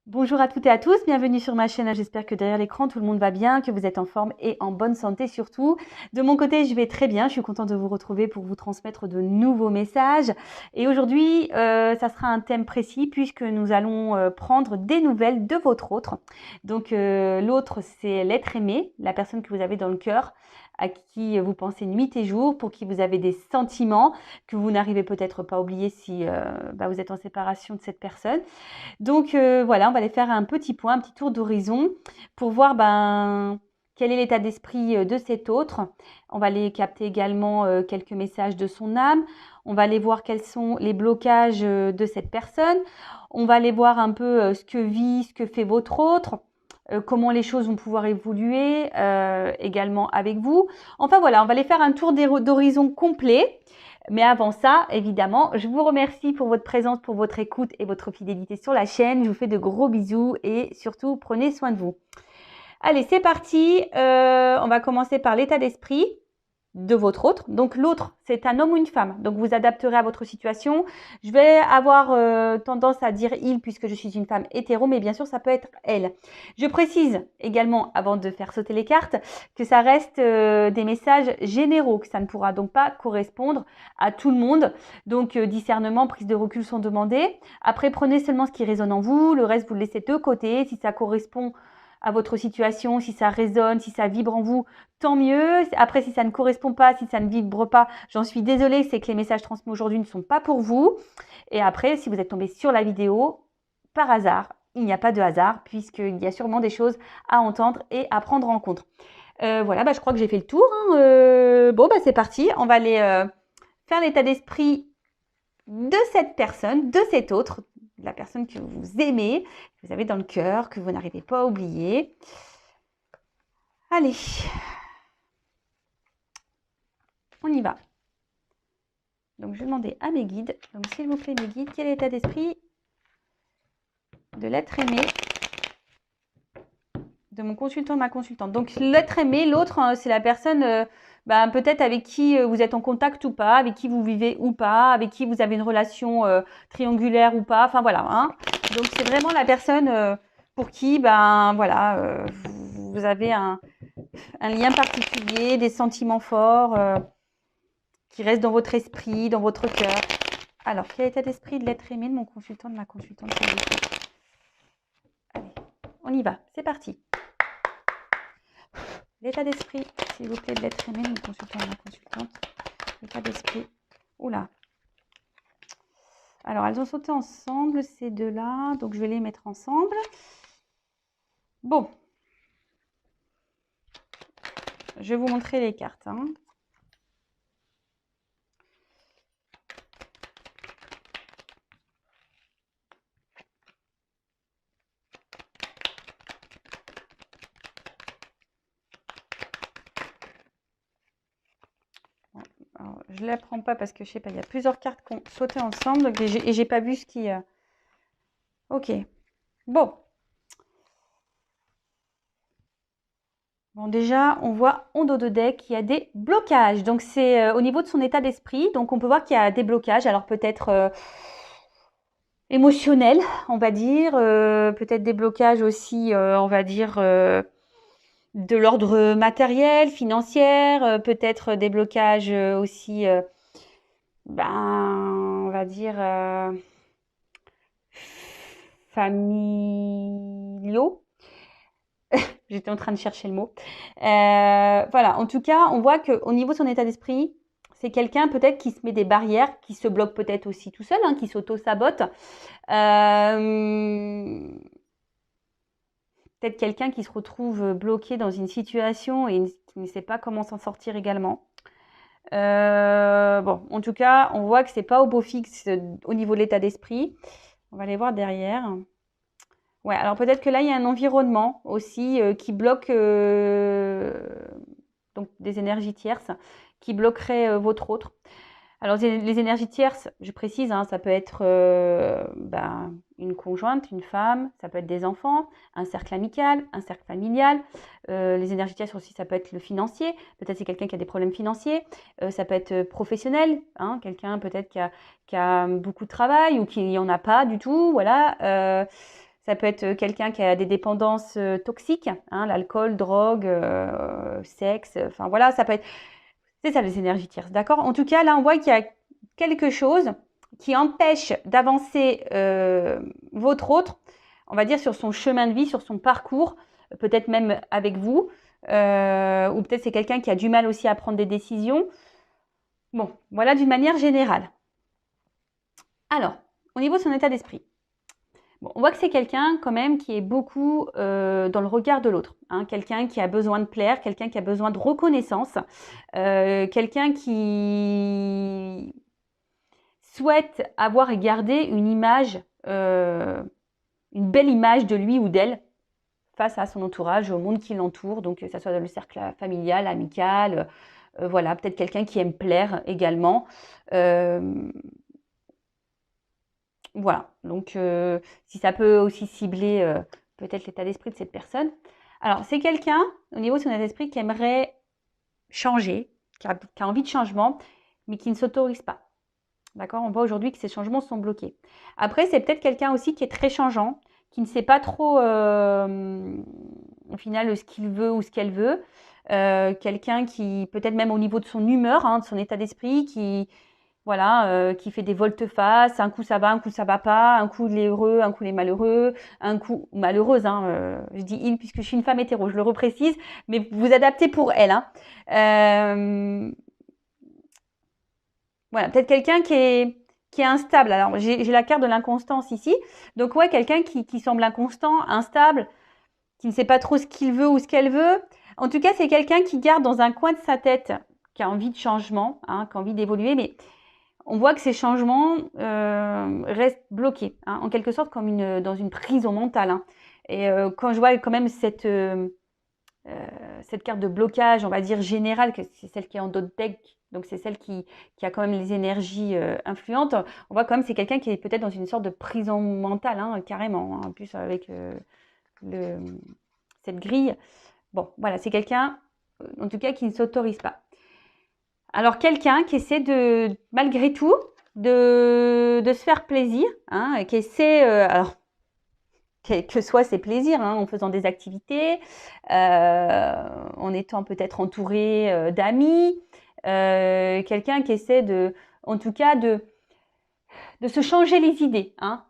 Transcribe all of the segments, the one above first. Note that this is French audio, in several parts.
Bonjour à toutes et à tous, bienvenue sur ma chaîne. J'espère que derrière l'écran, tout le monde va bien, que vous êtes en forme et en bonne santé surtout. De mon côté, je vais très bien. Je suis contente de vous retrouver pour vous transmettre de nouveaux messages. Et aujourd'hui, ça sera un thème précis puisque nous allons prendre des nouvelles de votre autre. Donc, l'autre, c'est l'être aimé, la personne que vous avez dans le cœur, à qui vous pensez nuit et jour, pour qui vous avez des sentiments que vous n'arrivez peut-être pas à oublier si vous êtes en séparation de cette personne. Donc voilà, on va aller faire un petit point, un petit tour d'horizon pour voir quel est l'état d'esprit de cet autre. On va aller capter également quelques messages de son âme. On va aller voir quels sont les blocages de cette personne. On va aller voir un peu ce que vit, ce que fait votre autre. Comment les choses vont pouvoir évoluer également avec vous. Enfin voilà, on va aller faire un tour d'horizon complet. Mais avant ça, évidemment, je vous remercie pour votre présence, pour votre écoute et votre fidélité sur la chaîne. Je vous fais de gros bisous et surtout, prenez soin de vous. Allez, c'est parti. On va commencer par l'état d'esprit de votre autre. Donc l'autre, c'est un homme ou une femme. Donc vous adapterez à votre situation. Je vais avoir tendance à dire il puisque je suis une femme hétéro, mais bien sûr ça peut être elle. Je précise également, avant de faire sauter les cartes, que ça reste des messages généraux, que ça ne pourra donc pas correspondre à tout le monde. Donc discernement, prise de recul sont demandés. Après, prenez seulement ce qui résonne en vous, le reste vous le laissez de côté. Si ça correspond à votre situation, si ça résonne, si ça vibre en vous, tant mieux. Après, si ça ne correspond pas, si ça ne vibre pas, j'en suis désolée, c'est que les messages transmis aujourd'hui ne sont pas pour vous. Et après, si vous êtes tombé sur la vidéo, par hasard, il n'y a pas de hasard, puisqu'il y a sûrement des choses à entendre et à prendre en compte. Voilà, je crois que j'ai fait le tour. C'est parti. On va aller faire l'état d'esprit de cette personne, de cet autre, la personne que vous aimez, que vous avez dans le cœur, que vous n'arrivez pas à oublier. Allez, on y va. Donc, je vais demander à mes guides, donc s'il vous plaît mes guides, quel est l'état d'esprit de l'être aimé de mon consultant, de ma consultante. Donc, l'être aimé, l'autre, c'est la personne peut-être avec qui vous êtes en contact ou pas, avec qui vous vivez ou pas, avec qui vous avez une relation triangulaire ou pas. Enfin, voilà. Hein. Donc, c'est vraiment la personne pour qui, vous avez un lien particulier, des sentiments forts qui restent dans votre esprit, dans votre cœur. Alors, quel est l'état d'esprit de l'être aimé de mon consultant, de ma consultante? Allez, on y va. C'est parti. L'état d'esprit, s'il vous plaît, de l'être aimé, de mon consultant, de ma consultante. L'état d'esprit. Oula. Alors, elles ont sauté ensemble, ces deux-là. Donc, je vais les mettre ensemble. Bon. Je vais vous montrer les cartes. Hein. Alors, je ne la prends pas parce que je sais pas, il y a plusieurs cartes qui ont sauté ensemble donc, et j'ai pas vu ce qui. Ok. Bon. Bon, déjà, on voit en dos de deck qu'il y a des blocages. Donc, c'est au niveau de son état d'esprit. Donc, on peut voir qu'il y a des blocages. Alors, peut-être émotionnels, on va dire. Peut-être des blocages aussi, on va dire, de l'ordre matériel, financier. Peut-être des blocages aussi, on va dire, familiaux. J'étais en train de chercher le mot. Voilà, en tout cas, on voit qu'au niveau de son état d'esprit, c'est quelqu'un peut-être qui se met des barrières, qui se bloque peut-être aussi tout seul, hein, qui s'auto-sabote. Peut-être quelqu'un qui se retrouve bloqué dans une situation et qui ne sait pas comment s'en sortir également. En tout cas, on voit que c'est pas au beau fixe au niveau de l'état d'esprit. On va aller voir derrière. Ouais, alors peut-être que là, il y a un environnement aussi qui bloque donc des énergies tierces qui bloqueraient votre autre. Alors, les énergies tierces, je précise, hein, ça peut être une conjointe, une femme, ça peut être des enfants, un cercle amical, un cercle familial. Les énergies tierces aussi, ça peut être le financier. Peut-être c'est quelqu'un qui a des problèmes financiers. Ça peut être professionnel, hein, quelqu'un peut-être qui a beaucoup de travail ou qui n'y en a pas du tout. Voilà. Ça peut être quelqu'un qui a des dépendances toxiques, hein, l'alcool, drogue, sexe, enfin voilà, ça peut être... C'est ça les énergies tierces, d'accord? En tout cas, là, on voit qu'il y a quelque chose qui empêche d'avancer votre autre, on va dire, sur son chemin de vie, sur son parcours, peut-être même avec vous, ou peut-être c'est quelqu'un qui a du mal aussi à prendre des décisions. Bon, voilà d'une manière générale. Alors, au niveau de son état d'esprit, bon, on voit que c'est quelqu'un quand même qui est beaucoup dans le regard de l'autre, hein, quelqu'un qui a besoin de plaire, quelqu'un qui a besoin de reconnaissance, quelqu'un qui souhaite avoir et garder une image, une belle image de lui ou d'elle face à son entourage, au monde qui l'entoure, donc que ce soit dans le cercle familial, amical, voilà, peut-être quelqu'un qui aime plaire également. Voilà, donc si ça peut aussi cibler peut-être l'état d'esprit de cette personne. Alors, c'est quelqu'un, au niveau de son état d'esprit, qui aimerait changer, qui a envie de changement, mais qui ne s'autorise pas. D'accord? On voit aujourd'hui que ces changements sont bloqués. Après, c'est peut-être quelqu'un aussi qui est très changeant, qui ne sait pas trop, au final, ce qu'il veut ou ce qu'elle veut. Quelqu'un qui, peut-être même au niveau de son humeur, hein, de son état d'esprit, qui, voilà, qui fait des volte-face. Un coup ça va pas. Un coup il est heureux, un coup il est malheureux. Un coup malheureuse, hein, je dis il puisque je suis une femme hétéro, je le reprécise, mais vous adaptez pour elle, hein. Voilà, peut-être quelqu'un qui est instable. Alors, j'ai la carte de l'inconstance ici. Donc, ouais, quelqu'un qui semble inconstant, instable, qui ne sait pas trop ce qu'il veut ou ce qu'elle veut. En tout cas, c'est quelqu'un qui garde dans un coin de sa tête, qui a envie de changement, hein, qui a envie d'évoluer, mais on voit que ces changements restent bloqués, hein, en quelque sorte comme dans une prison mentale, hein. Et quand je vois quand même cette carte de blocage, on va dire générale, que c'est celle qui est en dot deck, donc c'est celle qui a quand même les énergies influentes, on voit quand même c'est quelqu'un qui est peut-être dans une sorte de prison mentale, hein, carrément, hein, en plus avec cette grille. Bon, voilà, c'est quelqu'un, en tout cas, qui ne s'autorise pas. Alors, quelqu'un qui essaie de, malgré tout, de se faire plaisir, hein, qui essaie, alors, que soit ses plaisirs, hein, en faisant des activités, en étant peut-être entouré d'amis, quelqu'un qui essaie de, en tout cas, de se changer les idées, hein,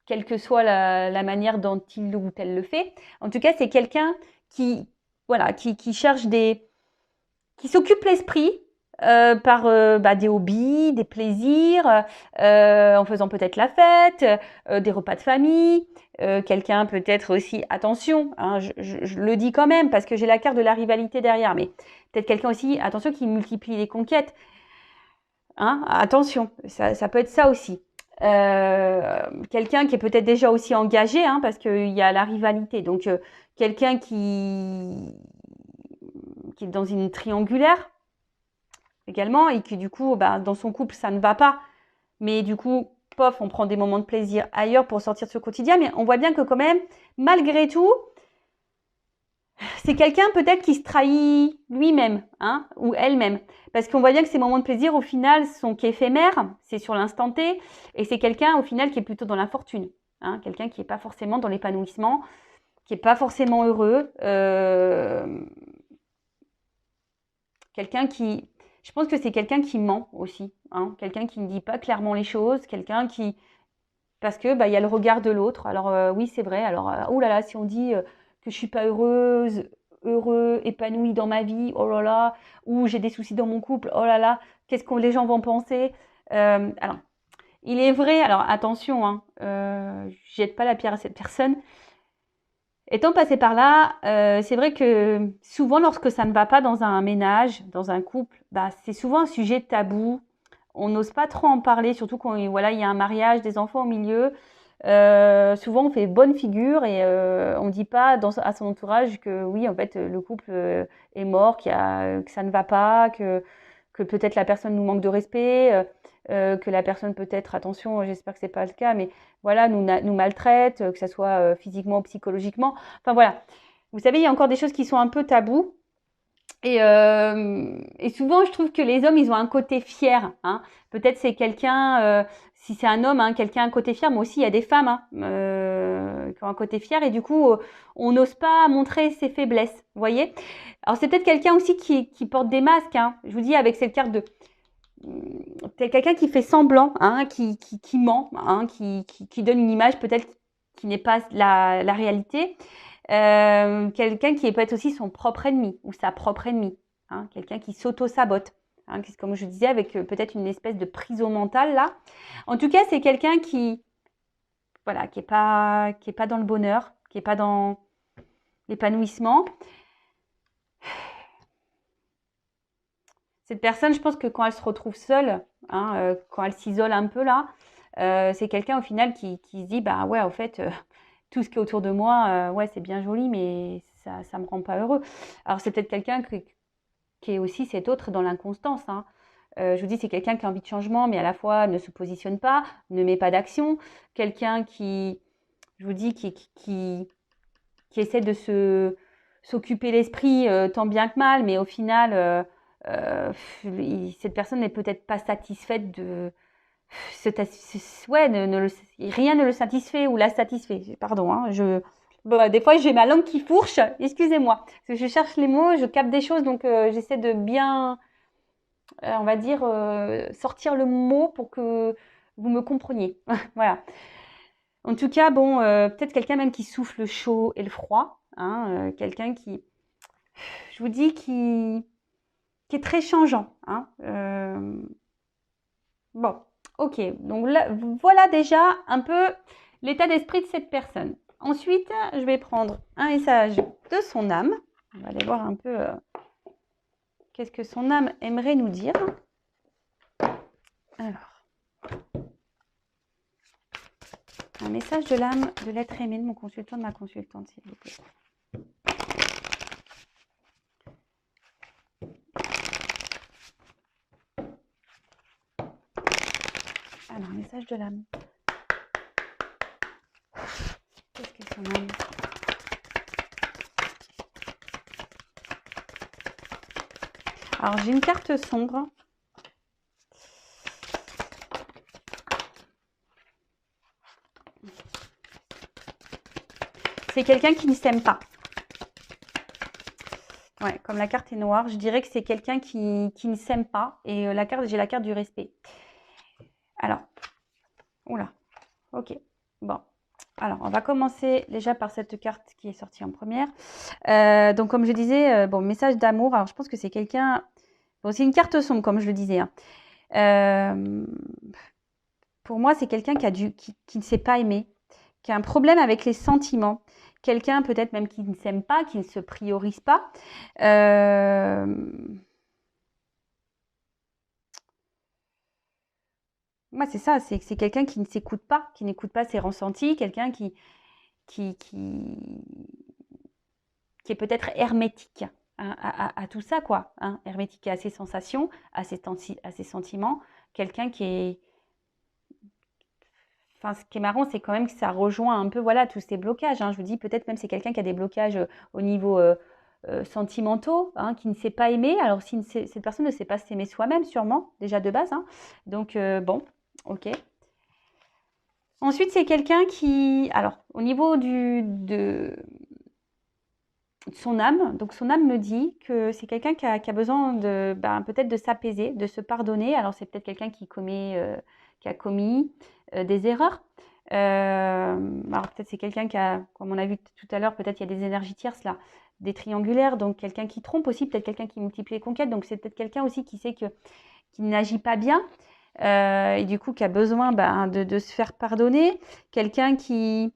quelle que soit la manière dont il ou elle le fait. En tout cas, c'est quelqu'un qui, voilà, qui cherche qui s'occupe l'esprit par des hobbies, des plaisirs, en faisant peut-être la fête, des repas de famille, quelqu'un peut-être aussi, attention, hein, je le dis quand même parce que j'ai la carte de la rivalité derrière, mais peut-être quelqu'un aussi, attention, qui multiplie les conquêtes, hein, attention, ça peut être ça aussi. Quelqu'un qui est peut-être déjà aussi engagé, hein, parce qu'il y a la rivalité, donc quelqu'un qui est dans une triangulaire également et qui du coup, dans son couple, ça ne va pas. Mais du coup, pof, on prend des moments de plaisir ailleurs pour sortir de ce quotidien. Mais on voit bien que quand même, malgré tout, c'est quelqu'un peut-être qui se trahit lui-même, hein, ou elle-même. Parce qu'on voit bien que ces moments de plaisir, au final, sont qu'éphémères, c'est sur l'instant T, et c'est quelqu'un, au final, qui est plutôt dans l'infortune, hein, quelqu'un qui n'est pas forcément dans l'épanouissement, qui n'est pas forcément heureux, quelqu'un qui... Je pense que c'est quelqu'un qui ment aussi, hein, quelqu'un qui ne dit pas clairement les choses, quelqu'un qui... Parce que il y a le regard de l'autre. Alors oui, c'est vrai. Alors, oh là là, si on dit que je suis pas heureuse, heureux, épanouie dans ma vie, oh là là, ou j'ai des soucis dans mon couple, oh là là, qu'est-ce que les gens vont penser? Alors, il est vrai, alors attention, hein, je jette pas la pierre à cette personne. Étant passé par là, c'est vrai que souvent, lorsque ça ne va pas dans un ménage, dans un couple, c'est souvent un sujet tabou. On n'ose pas trop en parler, surtout quand voilà, il y a un mariage, des enfants au milieu. Souvent, on fait bonne figure et on ne dit pas à son entourage que oui, en fait, le couple est mort, que ça ne va pas, que peut-être la personne nous manque de respect, que la personne peut-être, attention, j'espère que c'est pas le cas, mais voilà, nous maltraite, que ce soit physiquement ou psychologiquement. Enfin voilà, vous savez, il y a encore des choses qui sont un peu tabous. Et souvent, je trouve que les hommes, ils ont un côté fier, hein. Peut-être c'est quelqu'un, si c'est un homme, hein, quelqu'un à un côté fier, mais aussi il y a des femmes hein, qui ont un côté fier et du coup, on n'ose pas montrer ses faiblesses, vous voyez. Alors c'est peut-être quelqu'un aussi qui porte des masques, hein. Je vous dis avec cette carte de... C'est quelqu'un qui fait semblant, hein, qui ment, hein, qui donne une image peut-être qui n'est pas la réalité. Quelqu'un qui peut être aussi son propre ennemi ou sa propre ennemie, hein, quelqu'un qui s'auto-sabote, hein, comme je disais, avec peut-être une espèce de prison mentale là. En tout cas, c'est quelqu'un qui, voilà, qui est pas dans le bonheur, qui est pas dans l'épanouissement. Cette personne, je pense que quand elle se retrouve seule, hein, quand elle s'isole un peu là, c'est quelqu'un au final qui se dit, bah ouais, en fait, tout ce qui est autour de moi, ouais, c'est bien joli, mais ça me rend pas heureux. Alors c'est peut-être quelqu'un qui est aussi cet autre dans l'inconstance, hein. Je vous dis, c'est quelqu'un qui a envie de changement, mais à la fois ne se positionne pas, ne met pas d'action. Quelqu'un qui, je vous dis, qui essaie de s'occuper l'esprit tant bien que mal, mais au final, cette personne n'est peut-être pas satisfaite de... Ouais, rien ne le satisfait ou la satisfait. Pardon, hein, bon, des fois, j'ai ma langue qui fourche. Excusez-moi. Parce que je cherche les mots, je capte des choses, donc j'essaie de bien, on va dire, sortir le mot pour que vous me compreniez. Voilà. En tout cas, bon, peut-être quelqu'un même qui souffle le chaud et le froid. Hein, quelqu'un qui, je vous dis, qui est très changeant. Hein, bon, ok. Donc là, voilà déjà un peu l'état d'esprit de cette personne. Ensuite, je vais prendre un message de son âme. On va aller voir un peu qu'est-ce que son âme aimerait nous dire. Alors, un message de l'âme de l'être aimé de mon consultant, de ma consultante, s'il vous plaît. Alors, message de l'âme. Qu'est-ce que son âme? Alors, j'ai une carte sombre. C'est quelqu'un qui ne s'aime pas. Ouais, comme la carte est noire, je dirais que c'est quelqu'un qui ne s'aime pas. Et j'ai la carte du respect. Alors, oula, ok, bon. Alors, on va commencer déjà par cette carte qui est sortie en première. Donc, comme je disais, bon, message d'amour. Alors, je pense que c'est quelqu'un... Bon, c'est une carte sombre, comme je le disais. Hein. Pour moi, c'est quelqu'un qui ne sait pas aimer, qui a un problème avec les sentiments. Quelqu'un peut-être même qui ne s'aime pas, qui ne se priorise pas. Moi, c'est ça, c'est quelqu'un qui ne s'écoute pas, qui n'écoute pas ses ressentis, quelqu'un qui est peut-être hermétique à tout ça, quoi. Hein, hermétique à ses sensations, à ses sentiments. Quelqu'un qui est... Enfin, ce qui est marrant, c'est quand même que ça rejoint un peu, voilà, tous ces blocages. Hein. Je vous dis, peut-être même c'est quelqu'un qui a des blocages au niveau sentimentaux, hein, qui ne sait pas aimer. Alors, si cette personne ne sait pas s'aimer soi-même, sûrement, déjà de base. Hein. Donc, bon, ok. Ensuite, c'est quelqu'un qui... Alors, au niveau de son âme, donc son âme me dit que c'est quelqu'un qui a besoin de peut-être de s'apaiser, de se pardonner. Alors, c'est peut-être quelqu'un qui a commis des erreurs. Alors, peut-être c'est quelqu'un qui a, comme on a vu tout à l'heure, peut-être il y a des énergies tierces là, des triangulaires, donc quelqu'un qui trompe aussi, peut-être quelqu'un qui multiplie les conquêtes. Donc, c'est peut-être quelqu'un aussi qui sait qu'il n'agit pas bien. Et du coup qui a besoin de se faire pardonner, quelqu'un qui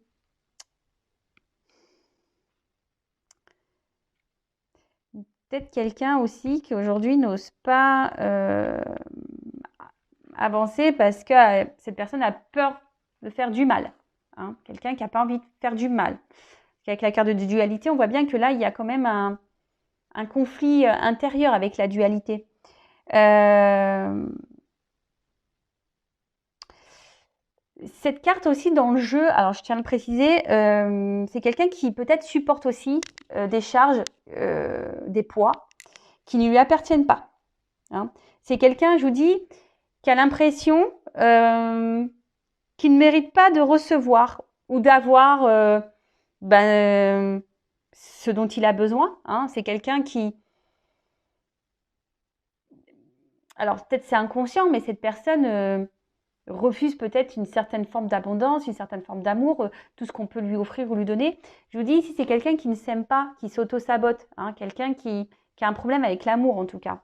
peut-être quelqu'un aussi qui aujourd'hui n'ose pas avancer parce que cette personne a peur de faire du mal, hein, quelqu'un qui n'a pas envie de faire du mal. Avec la carte de dualité, on voit bien que là il y a quand même un conflit intérieur avec la dualité. Cette carte aussi dans le jeu, alors je tiens à le préciser, c'est quelqu'un qui peut-être supporte aussi des charges, des poids qui ne lui appartiennent pas. Hein. C'est quelqu'un, je vous dis, qui a l'impression qui ne mérite pas de recevoir ou d'avoir ce dont il a besoin. Hein. C'est quelqu'un qui... Alors, peut-être c'est inconscient, mais cette personne refuse peut-être une certaine forme d'abondance, une certaine forme d'amour, tout ce qu'on peut lui offrir ou lui donner. Je vous dis ici, c'est quelqu'un qui ne s'aime pas, qui s'auto-sabote, hein, quelqu'un qui a un problème avec l'amour en tout cas.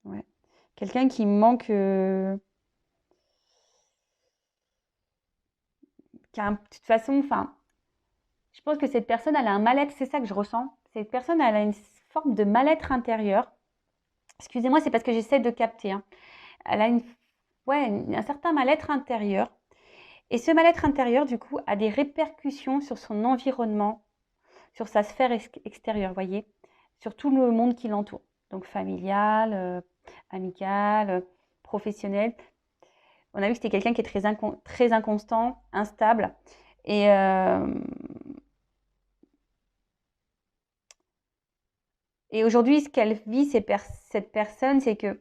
Ouais. Quelqu'un qui manque... de toute façon, enfin, je pense que cette personne, elle a un mal-être, c'est ça que je ressens. Cette personne, elle a une forme de mal-être intérieur. Excusez-moi, c'est parce que j'essaie de capter. Hein. Elle a un certain mal-être intérieur. Et ce mal-être intérieur, du coup, a des répercussions sur son environnement, sur sa sphère extérieure, voyez, sur tout le monde qui l'entoure. Donc familial, amical, professionnel. On a vu que c'était quelqu'un qui est très inconstant, instable. Et aujourd'hui, ce qu'elle vit, cette personne, c'est que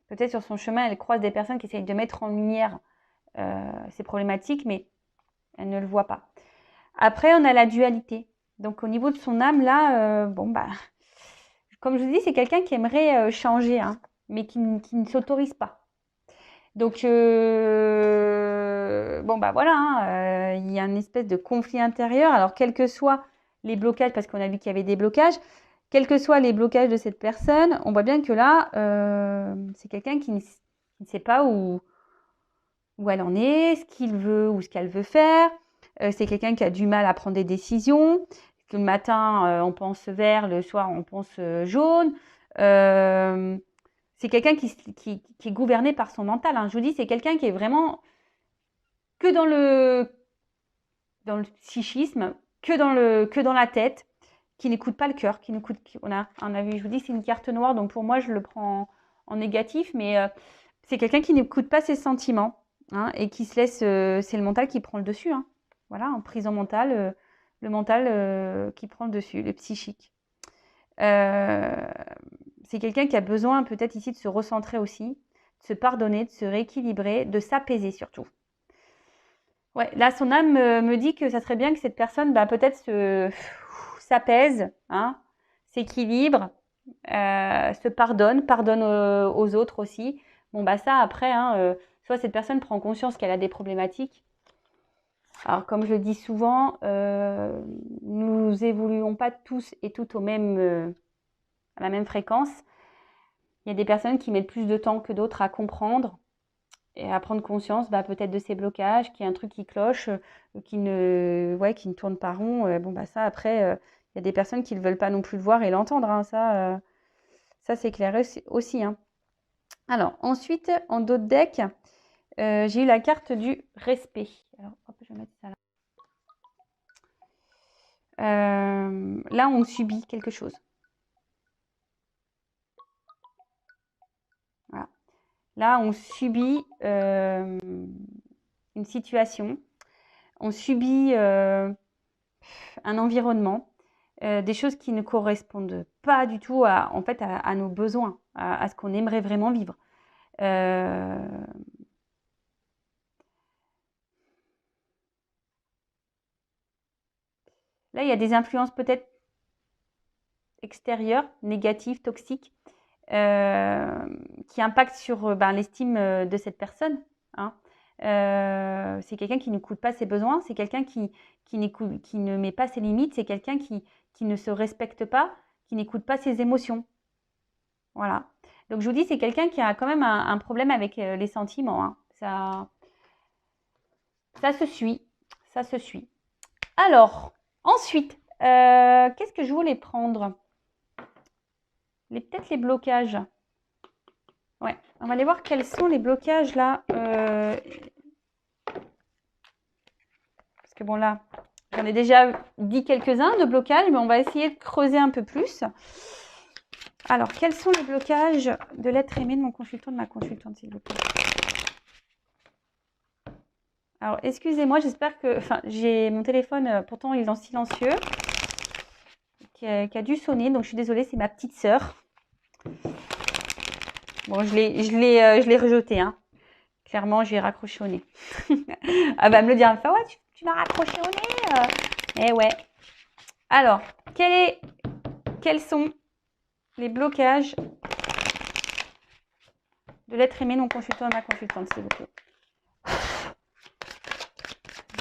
peut-être sur son chemin, elle croise des personnes qui essayent de mettre en lumière ces problématiques, mais elle ne le voit pas. Après, on a la dualité. Donc, au niveau de son âme, là, comme je vous dis, c'est quelqu'un qui aimerait changer, hein, mais qui ne s'autorise pas. Donc, voilà, hein, il y a une espèce de conflit intérieur. Alors, quels que soient les blocages, parce qu'on a vu qu'il y avait des blocages, quels que soient les blocages de cette personne, on voit bien que là, c'est quelqu'un qui ne sait pas où elle en est, ce qu'il veut ou ce qu'elle veut faire. C'est quelqu'un qui a du mal à prendre des décisions. Le matin, on pense vert, le soir, on pense jaune. C'est quelqu'un qui est gouverné par son mental. Hein. Je vous dis, c'est quelqu'un qui est vraiment que dans le psychisme, que dans la tête, qui n'écoute pas le cœur, on a vu, je vous dis, c'est une carte noire, donc pour moi, je le prends en négatif, mais c'est quelqu'un qui n'écoute pas ses sentiments, hein, et qui se laisse, c'est le mental qui prend le dessus, hein. Voilà, en prison mentale, le mental qui prend le dessus, le psychique. C'est quelqu'un qui a besoin peut-être ici de se recentrer aussi, de se pardonner, de se rééquilibrer, de s'apaiser surtout. Ouais, là, son âme me dit que ça serait bien que cette personne, peut-être s'apaise, hein, s'équilibre, se pardonne aux autres aussi. Bon, ça, après, hein, soit cette personne prend conscience qu'elle a des problématiques. Alors, comme je le dis souvent, nous évoluons pas tous et toutes à la même fréquence. Il y a des personnes qui mettent plus de temps que d'autres à comprendre et à prendre conscience peut-être de ces blocages, qu'il y a un truc qui cloche, qui ne tourne pas rond. Ça, après, il y a des personnes qui ne veulent pas non plus le voir et l'entendre. Hein, ça c'est clair aussi. Hein. Alors, ensuite, en dos de deck, j'ai eu la carte du respect. Alors, hop, je vais mettre ça là. Là, on subit quelque chose. Voilà. Là, on subit une situation. On subit un environnement, des choses qui ne correspondent pas du tout à nos besoins, à ce qu'on aimerait vraiment vivre. Là, il y a des influences peut-être extérieures, négatives, toxiques, qui impactent sur l'estime de cette personne. Hein. C'est quelqu'un qui n'écoute pas ses besoins, c'est quelqu'un qui ne met pas ses limites, c'est quelqu'un qui ne se respecte pas, qui n'écoute pas ses émotions. Voilà. Donc je vous dis, c'est quelqu'un qui a quand même un problème avec les sentiments. Hein. Ça se suit. Ça se suit. Alors, ensuite, qu'est-ce que je voulais prendre? Peut-être les blocages. Ouais, on va aller voir quels sont les blocages là. Parce que bon là, j'en ai déjà dit quelques-uns de blocages, mais on va essayer de creuser un peu plus. Alors, quels sont les blocages de l'être aimé de mon consultant, de ma consultante, s'il vous plaît? Alors, excusez-moi, j'espère que... j'ai mon téléphone, pourtant il est en silencieux. qui a dû sonner. Donc, je suis désolée, c'est ma petite sœur. Bon, je l'ai rejeté, hein. Clairement, je lui ai raccroché au nez. Elle va me le dire. Elle me fait, ouais, tu m'as raccroché au nez. Eh ouais. Alors, quels sont les blocages de l'être aimé non consultant et ma consultante, s'il vous plaît?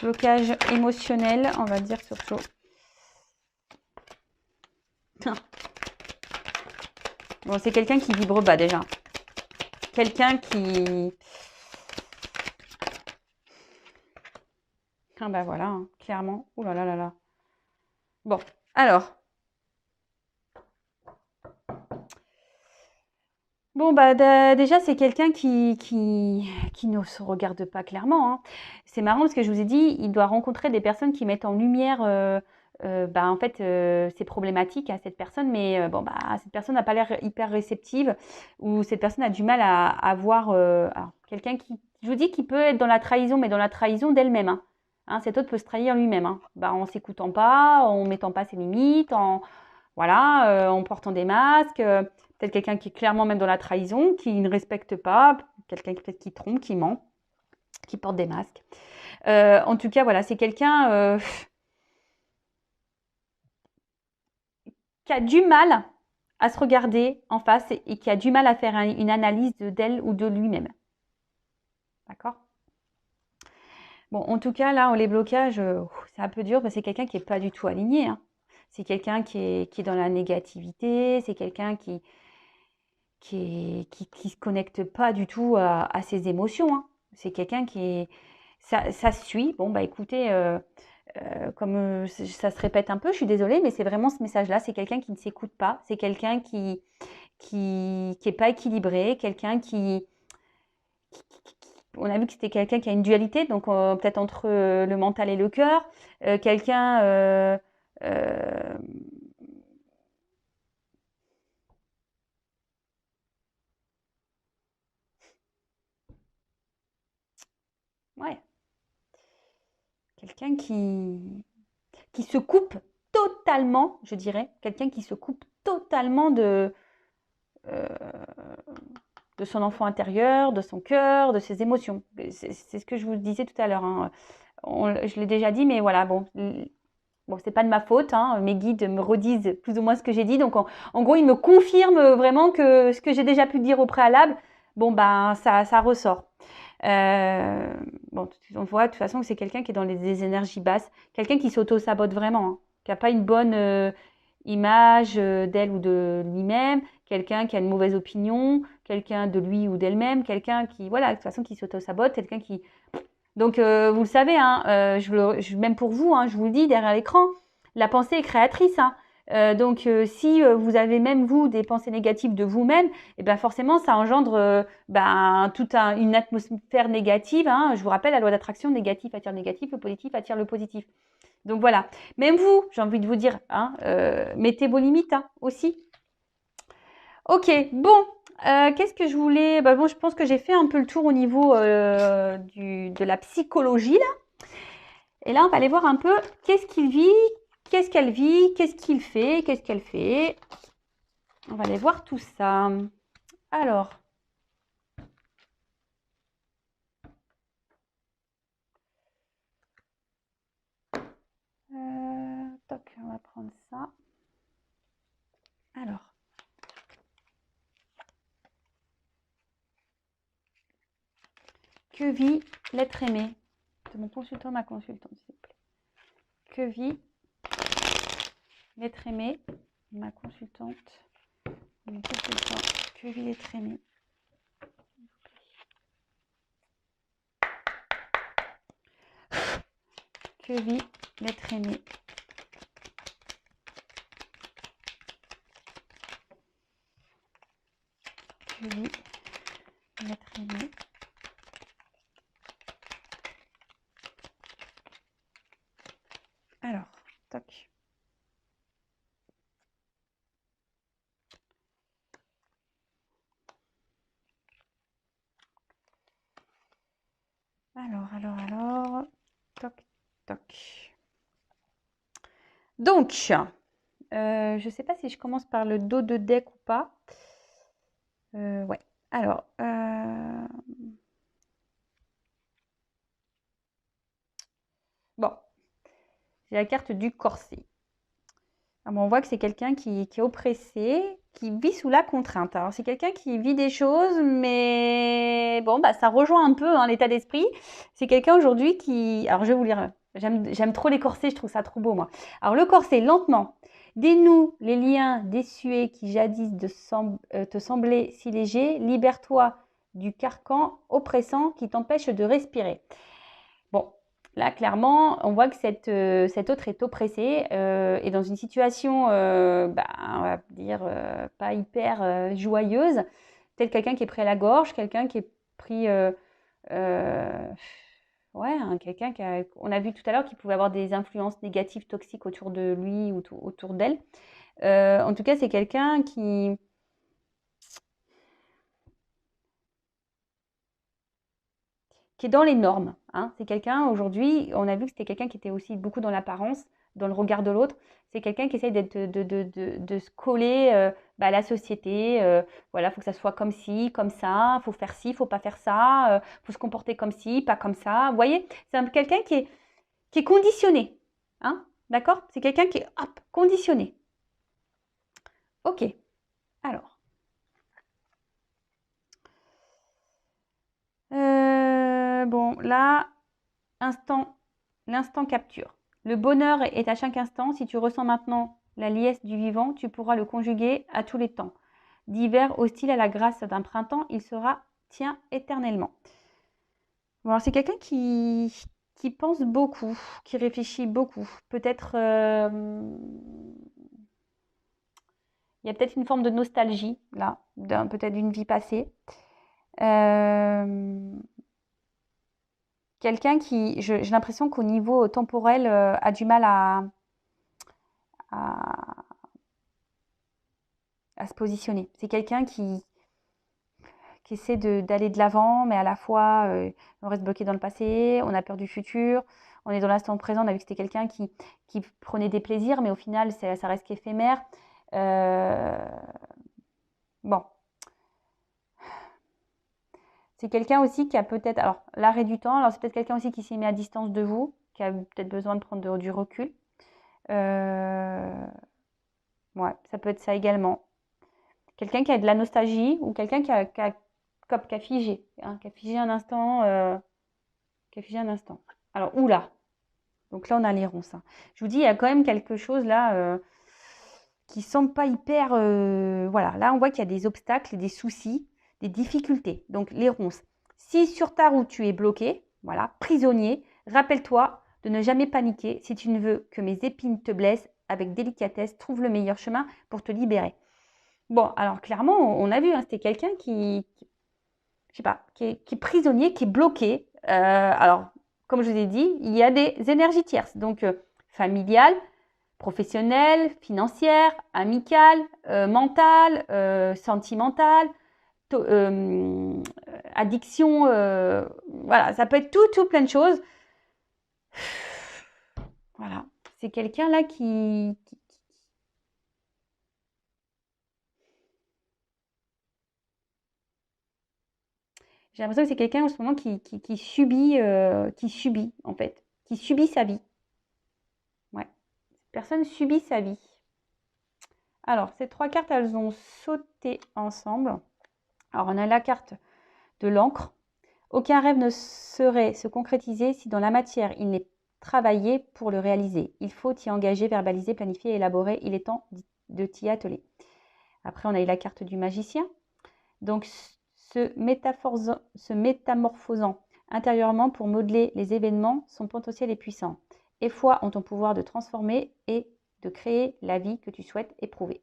Blocage émotionnel, on va dire surtout. Bon, c'est quelqu'un qui vibre bas déjà. Quelqu'un qui... Ah bah voilà, hein, clairement. Ouh là là là là. Bon, alors. Bon, bah déjà, c'est quelqu'un qui ne se regarde pas clairement, hein. C'est marrant parce que je vous ai dit, il doit rencontrer des personnes qui mettent en lumière, bah, en fait, ses problématiques à cette personne, mais bon, bah, cette personne n'a pas l'air hyper réceptive ou cette personne a du mal à voir alors, quelqu'un qui, je vous dis, qui peut être dans la trahison, mais dans la trahison d'elle-même, hein. Hein, cet autre peut se trahir lui-même, hein. Bah, en s'écoutant pas, en mettant pas ses limites, voilà, en portant des masques. Peut-être quelqu'un qui est clairement même dans la trahison, qui ne respecte pas, quelqu'un peut-être qui trompe, qui ment, qui porte des masques. En tout cas, voilà, c'est quelqu'un qui a du mal à se regarder en face et qui a du mal à faire une analyse d'elle ou de lui-même. D'accord? Bon, en tout cas, là, les blocages, c'est un peu dur parce que c'est quelqu'un qui n'est pas du tout aligné, hein. C'est quelqu'un qui est dans la négativité, c'est quelqu'un qui se connecte pas du tout à ses émotions, hein. C'est quelqu'un qui est... Ça suit. Bon, bah écoutez, comme ça se répète un peu, je suis désolée, mais c'est vraiment ce message-là. C'est quelqu'un qui ne s'écoute pas. C'est quelqu'un qui est pas équilibré. Quelqu'un on a vu que c'était quelqu'un qui a une dualité, donc peut-être entre le mental et le cœur. Quelqu'un... ouais, quelqu'un qui se coupe totalement, je dirais, quelqu'un qui se coupe totalement euh, de son enfant intérieur, de son cœur, de ses émotions. C'est ce que je vous disais tout à l'heure, hein. Je l'ai déjà dit, mais voilà, bon, c'est pas de ma faute, hein. Mes guides me redisent plus ou moins ce que j'ai dit. Donc, en gros, ils me confirment vraiment que ce que j'ai déjà pu dire au préalable, bon, ben, ça ressort. Bon, on voit de toute façon que c'est quelqu'un qui est dans des énergies basses, quelqu'un qui s'auto-sabote vraiment, hein, qui n'a pas une bonne image d'elle ou de lui-même, quelqu'un qui a une mauvaise opinion, quelqu'un de lui ou d'elle-même, quelqu'un qui, voilà, de toute façon, qui s'auto-sabote, quelqu'un qui... Donc, vous le savez, hein, même pour vous, hein, je vous le dis derrière l'écran, la pensée est créatrice, hein. Donc, si vous avez même vous des pensées négatives de vous-même, et ben forcément, ça engendre toute une atmosphère négative, hein. Je vous rappelle la loi d'attraction, négatif attire négatif, le positif attire le positif. Donc voilà. Même vous, j'ai envie de vous dire, hein, mettez vos limites, hein, aussi. Ok, bon. Qu'est-ce que je voulais... Bah bon, je pense que j'ai fait un peu le tour au niveau de la psychologie, là. Et là, on va aller voir un peu qu'est-ce qu'il vit, qu'est-ce qu'elle vit, qu'est-ce qu'il fait, qu'est-ce qu'elle fait. On va aller voir tout ça. Alors, toc, on va prendre ça. Alors, que vit l'être aimé de mon consultant, ma consultante, s'il vous plaît. Que vit l'être aimé, ma consultante, mon consultant, que vit l'être aimé. Que vit l'être aimé. Que vit l'être aimé. Alors, toc. Alors, toc, toc. Donc, Je ne sais pas si je commence par le dos de deck ou pas. Ouais. Alors, bon, j'ai la carte du corset. Alors, on voit que c'est quelqu'un qui est oppressé, qui vit sous la contrainte. Alors, c'est quelqu'un qui vit des choses, mais bon, bah, ça rejoint un peu hein, l'état d'esprit. C'est quelqu'un aujourd'hui qui... Alors, je vais vous lire. J'aime trop les corsets, je trouve ça trop beau, moi. Alors, le corset, lentement, dénoue les liens désuets qui jadis te semblaient si légers. Libère-toi du carcan oppressant qui t'empêche de respirer. Bon, là, clairement, on voit que cet autre est oppressé et dans une situation, bah, on va dire, pas hyper joyeuse, peut-être quelqu'un qui est pris à la gorge, quelqu'un qui est pris, euh, ouais, hein, quelqu'un on a vu tout à l'heure qu'il pouvait avoir des influences négatives, toxiques autour de lui ou autour d'elle. En tout cas, c'est quelqu'un qui est dans les normes. Hein. C'est quelqu'un, aujourd'hui, on a vu que c'était quelqu'un qui était aussi beaucoup dans l'apparence, dans le regard de l'autre. C'est quelqu'un qui essaye de se coller à la société. Voilà, il faut que ça soit comme ci, comme ça, il faut faire ci, il ne faut pas faire ça, il faut se comporter comme ci, pas comme ça. Vous voyez, c'est quelqu'un qui est conditionné. Hein. D'accord. C'est quelqu'un qui est hop, conditionné. Ok, alors. Bon, là, l'instant capture. Le bonheur est à chaque instant. Si tu ressens maintenant la liesse du vivant, tu pourras le conjuguer à tous les temps. D'hiver hostile à la grâce d'un printemps, il sera tien éternellement. Bon, alors c'est quelqu'un qui pense beaucoup, qui réfléchit beaucoup. Peut-être, il y a peut-être une forme de nostalgie, là, peut-être d'une vie passée. Quelqu'un qui, j'ai l'impression qu'au niveau temporel, a du mal à, à se positionner. C'est quelqu'un qui essaie d'aller de l'avant, mais à la fois, on reste bloqué dans le passé, on a peur du futur, on est dans l'instant présent. On a vu que c'était quelqu'un qui prenait des plaisirs, mais au final, ça reste qu'éphémère. Bon. C'est quelqu'un aussi qui a peut-être, alors l'arrêt du temps, alors c'est peut-être quelqu'un aussi qui s'est mis à distance de vous, qui a peut-être besoin de prendre du recul. Ouais, ça peut être ça également. Quelqu'un qui a de la nostalgie ou quelqu'un qui a figé, hein, qui a figé un instant, qui a figé un instant. Alors, oula, donc là on a les ronces. Hein. Je vous dis, il y a quand même quelque chose là qui semble pas hyper. Voilà, là on voit qu'il y a des obstacles, des soucis, des difficultés. Donc les ronces. Si sur ta route tu es bloqué, voilà, prisonnier, rappelle-toi de ne jamais paniquer. Si tu ne veux que mes épines te blessent, avec délicatesse, trouve le meilleur chemin pour te libérer. Bon, alors clairement, on a vu, hein, c'était quelqu'un je sais pas, qui est prisonnier, qui est bloqué. Alors, comme je vous ai dit, il y a des énergies tierces, donc familiales, professionnelles, financières, amicales, mentales, sentimentales, addiction, voilà, ça peut être tout plein de choses. Voilà, c'est quelqu'un là qui j'ai l'impression que c'est quelqu'un en ce moment qui subit en fait, qui subit sa vie. Ouais, cette personne subit sa vie. Alors, ces trois cartes, elles ont sauté ensemble. Alors, on a la carte de l'encre. Aucun rêve ne saurait se concrétiser si dans la matière, il n'est travaillé pour le réaliser. Il faut y engager, verbaliser, planifier, élaborer. Il est temps de t'y atteler. Après, on a eu la carte du magicien. Donc, se métamorphosant intérieurement pour modeler les événements, son potentiel est puissant. Et foi en ton pouvoir de transformer et de créer la vie que tu souhaites éprouver.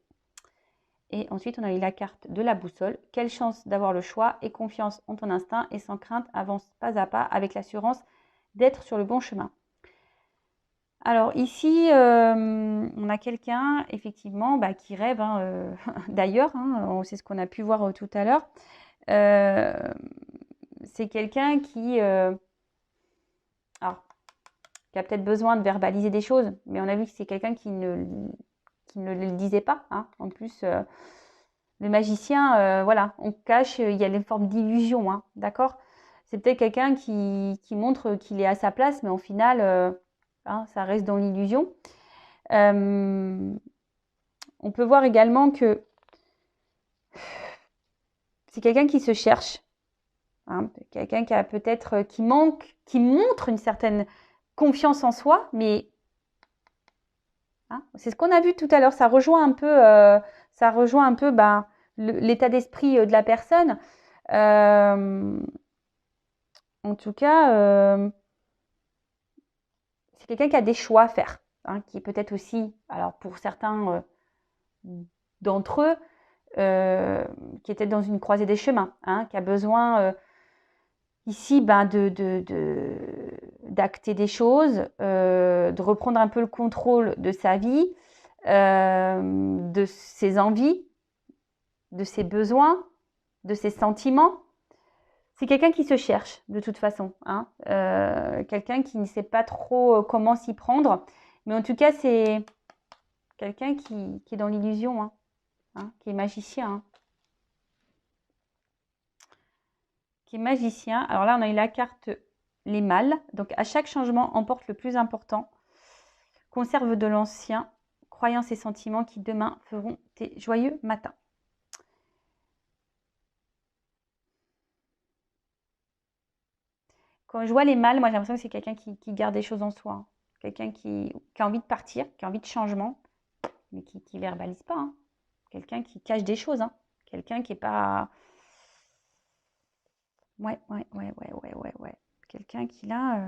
Et ensuite, on a eu la carte de la boussole. Quelle chance d'avoir le choix et confiance en ton instinct et sans crainte, avance pas à pas avec l'assurance d'être sur le bon chemin. Alors ici, on a quelqu'un effectivement qui rêve, hein, d'ailleurs, hein, c'est ce qu'on a pu voir tout à l'heure. C'est quelqu'un qui a peut-être besoin de verbaliser des choses, mais on a vu que c'est quelqu'un qui qu'il ne le disait pas, hein. En plus, le magicien, voilà, on cache, il y a une forme d'illusion, hein, d'accord? C'est peut-être quelqu'un qui montre qu'il est à sa place, mais au final, hein, ça reste dans l'illusion. On peut voir également que c'est quelqu'un qui se cherche, hein, quelqu'un qui a peut-être qui montre une certaine confiance en soi, mais hein, c'est ce qu'on a vu tout à l'heure. Ça rejoint un peu ben, l'état d'esprit de la personne. En tout cas, c'est quelqu'un qui a des choix à faire, hein, qui est peut-être aussi, alors pour certains d'entre eux, qui était dans une croisée des chemins, hein, qui a besoin ici ben, d'acter des choses, de reprendre un peu le contrôle de sa vie, de ses envies, de ses besoins, de ses sentiments. C'est quelqu'un qui se cherche de toute façon, hein, quelqu'un qui ne sait pas trop comment s'y prendre, mais en tout cas c'est quelqu'un qui est dans l'illusion, hein, qui est magicien, hein. Qui est magicien. Alors là, on a eu la carte les mâles. Donc, à chaque changement, emporte le plus important. Conserve de l'ancien. Croyances et sentiments qui demain feront tes joyeux matins. Quand je vois les mâles, moi j'ai l'impression que c'est quelqu'un qui garde des choses en soi, hein. Quelqu'un qui a envie de partir, qui a envie de changement, mais qui ne verbalise pas, hein. Quelqu'un qui cache des choses, hein. Quelqu'un qui n'est pas... Ouais. Quelqu'un qui là...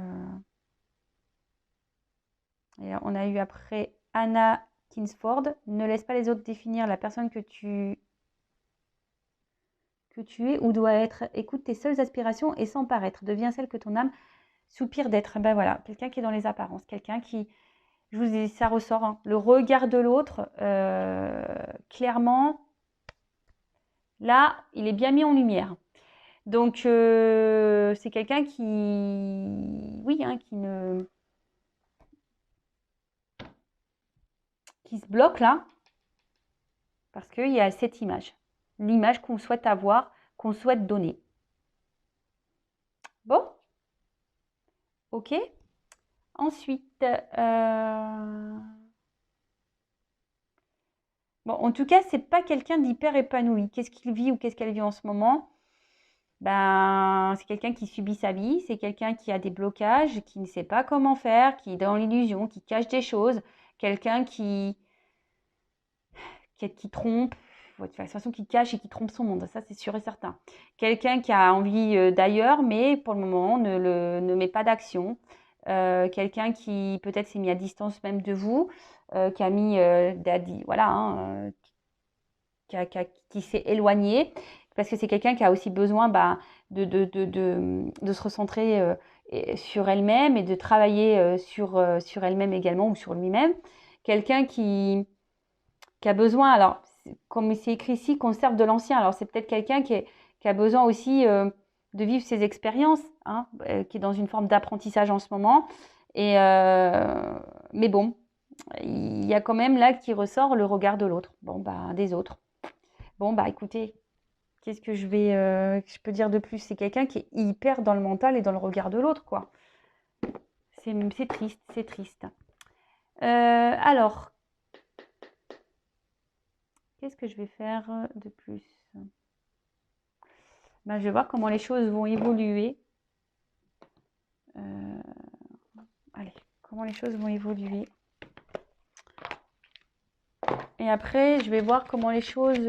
Et on a eu après Anna Kingsford. Ne laisse pas les autres définir la personne que tu es ou dois être. Écoute tes seules aspirations et sans paraître. Deviens celle que ton âme soupire d'être. Ben voilà, quelqu'un qui est dans les apparences. Quelqu'un qui, je vous dis, ça ressort, hein. Le regard de l'autre, clairement, là, il est bien mis en lumière. Donc, c'est quelqu'un qui, oui, hein, qui se bloque là, parce qu'il y a cette image. L'image qu'on souhaite avoir, qu'on souhaite donner. Bon, ok. Ensuite, bon, en tout cas, c'est pas quelqu'un d'hyper épanoui. Qu'est-ce qu'il vit ou qu'est-ce qu'elle vit en ce moment? Ben, c'est quelqu'un qui subit sa vie, c'est quelqu'un qui a des blocages, qui ne sait pas comment faire, qui est dans l'illusion, qui cache des choses, quelqu'un qui trompe, de toute façon qui cache et qui trompe son monde, ça c'est sûr et certain. Quelqu'un qui a envie d'ailleurs, mais pour le moment ne met pas d'action. Quelqu'un qui peut-être s'est mis à distance même de vous, qui a mis, voilà, hein, qui s'est éloigné, parce que c'est quelqu'un qui a aussi besoin de se recentrer sur elle-même et de travailler sur elle-même également ou sur lui-même. Quelqu'un qui a besoin, alors comme c'est écrit ici, conserve de l'ancien. Alors c'est peut-être quelqu'un qui a besoin aussi de vivre ses expériences, hein, qui est dans une forme d'apprentissage en ce moment. Et, mais bon, il y a quand même là qui ressort le regard de l'autre, des autres. Bon, écoutez, qu'est-ce que je peux dire de plus? C'est quelqu'un qui est hyper dans le mental et dans le regard de l'autre, quoi. C'est triste, c'est triste. Alors, qu'est-ce que je vais faire de plus? Je vais voir comment les choses vont évoluer. Allez, comment les choses vont évoluer. Et après, je vais voir comment les choses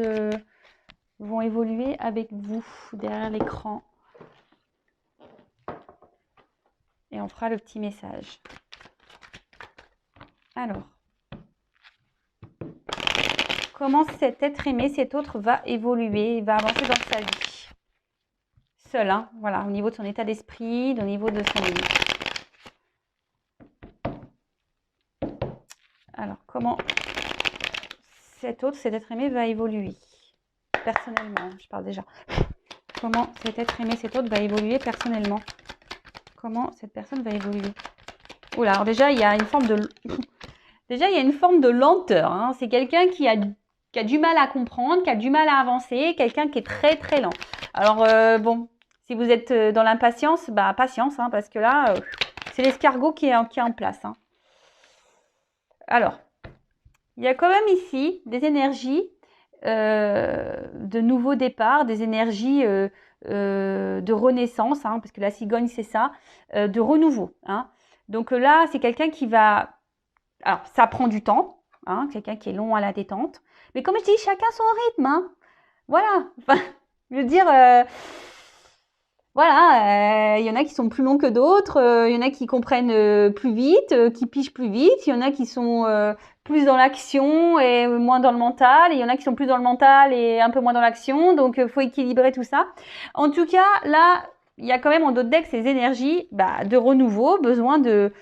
vont évoluer avec vous derrière l'écran. Et on fera le petit message. Alors, comment cet être aimé, cet autre va évoluer, va avancer dans sa vie. Seul, hein, voilà, au niveau de son état d'esprit, au niveau de son... Alors, comment cet être aimé va évoluer personnellement, je parle déjà. Comment cet être aimé, cet autre va évoluer personnellement. Comment cette personne va évoluer. Oula, alors déjà, il y a une forme Déjà, il y a une forme de lenteur, hein. C'est quelqu'un qui a du mal à comprendre, qui a du mal à avancer, quelqu'un qui est très très lent. Alors bon, si vous êtes dans l'impatience, bah patience, hein, parce que là, c'est l'escargot qui est en place, hein. Alors, il y a quand même ici des énergies de nouveau départ, des énergies de renaissance, hein, parce que la cigogne, c'est ça, de renouveau, hein. Donc là, c'est quelqu'un qui va... Alors, ça prend du temps, hein, quelqu'un qui est long à la détente. Mais comme je dis, chacun son rythme, hein. Voilà. Enfin, je veux dire, voilà, il y en a qui sont plus longs que d'autres, il y en a qui comprennent plus vite, qui pigent plus vite, il y en a qui sont plus dans l'action et moins dans le mental, et il y en a qui sont plus dans le mental et un peu moins dans l'action, donc il faut équilibrer tout ça. En tout cas, là, il y a quand même en d'autres decks ces énergies de renouveau, besoin de